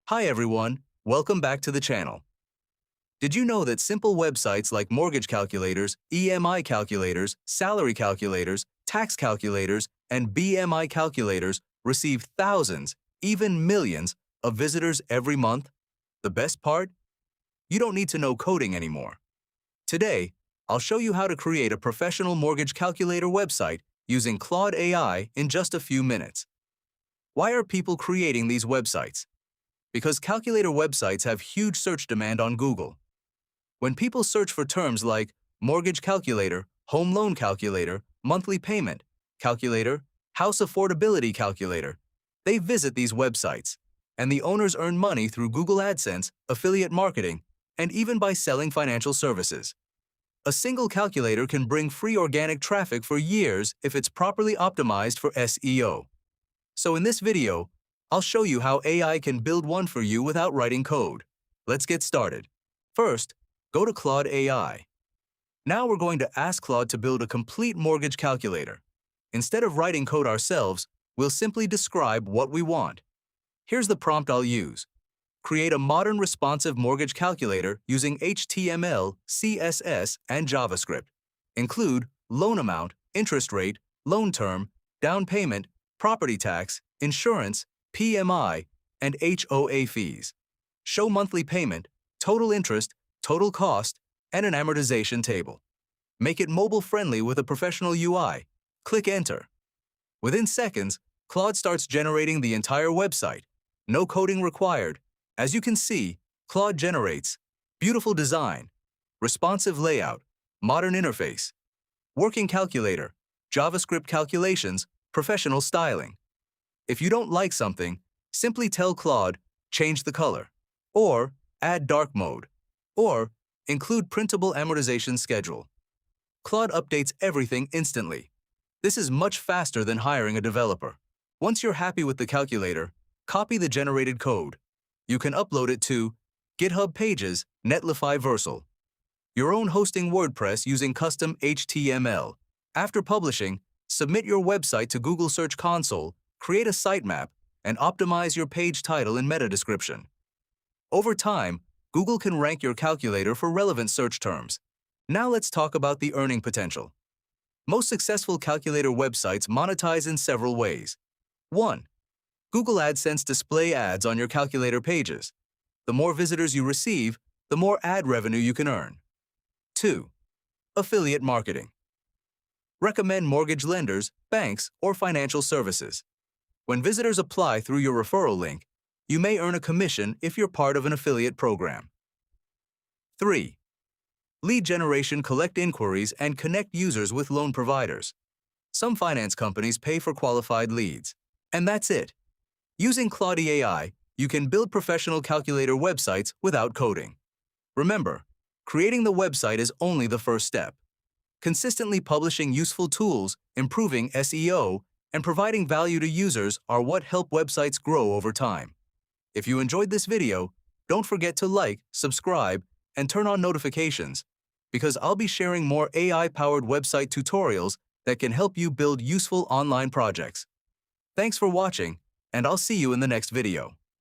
Hi everyone, welcome back to the channel. Did you know that simple websites like mortgage calculators, EMI calculators, salary calculators, tax calculators, and BMI calculators receive thousands, even millions, of visitors every month? The best part? You don't need to know coding anymore. Today, I'll show you how to create a professional mortgage calculator website using Claude AI in just a few minutes. Why are people creating these websites? Because calculator websites have huge search demand on Google. When people search for terms like mortgage calculator, home loan calculator, monthly payment calculator, house affordability calculator, they visit these websites, and the owners earn money through Google AdSense, affiliate marketing, and even by selling financial services. A single calculator can bring free organic traffic for years if it's properly optimized for SEO. So in this video, I'll show you how AI can build one for you without writing code. Let's get started. First, go to Claude AI. Now we're going to ask Claude to build a complete mortgage calculator. Instead of writing code ourselves, we'll simply describe what we want. Here's the prompt I'll use. Create a modern responsive mortgage calculator using HTML, CSS, and JavaScript. Include loan amount, interest rate, loan term, down payment, property tax, insurance, PMI, and HOA fees. Show monthly payment, total interest, total cost, and an amortization table. Make it mobile-friendly with a professional UI. Click Enter. Within seconds, Claude starts generating the entire website. No coding required. As you can see, Claude generates beautiful design, responsive layout, modern interface, working calculator, JavaScript calculations, professional styling. If you don't like something, simply tell Claude, change the color, or add dark mode, or include printable amortization schedule. Claude updates everything instantly. This is much faster than hiring a developer. Once you're happy with the calculator, copy the generated code. You can upload it to GitHub Pages, Netlify Versal, your own hosting WordPress using custom HTML. After publishing, submit your website to Google Search Console, create a sitemap, and optimize your page title and meta description. Over time, Google can rank your calculator for relevant search terms. Now let's talk about the earning potential. Most successful calculator websites monetize in several ways. 1. Google AdSense display ads on your calculator pages. The more visitors you receive, the more ad revenue you can earn. 2. Affiliate marketing. Recommend mortgage lenders, banks, or financial services. When visitors apply through your referral link, you may earn a commission if you're part of an affiliate program. 3. Lead generation. Collect inquiries and connect users with loan providers. Some finance companies pay for qualified leads. And that's it. Using Claude AI, you can build professional calculator websites without coding. Remember, creating the website is only the first step. Consistently publishing useful tools, improving SEO, and providing value to users are what help websites grow over time. If you enjoyed this video, don't forget to like, subscribe, and turn on notifications, because I'll be sharing more AI-powered website tutorials that can help you build useful online projects. Thanks for watching, and I'll see you in the next video.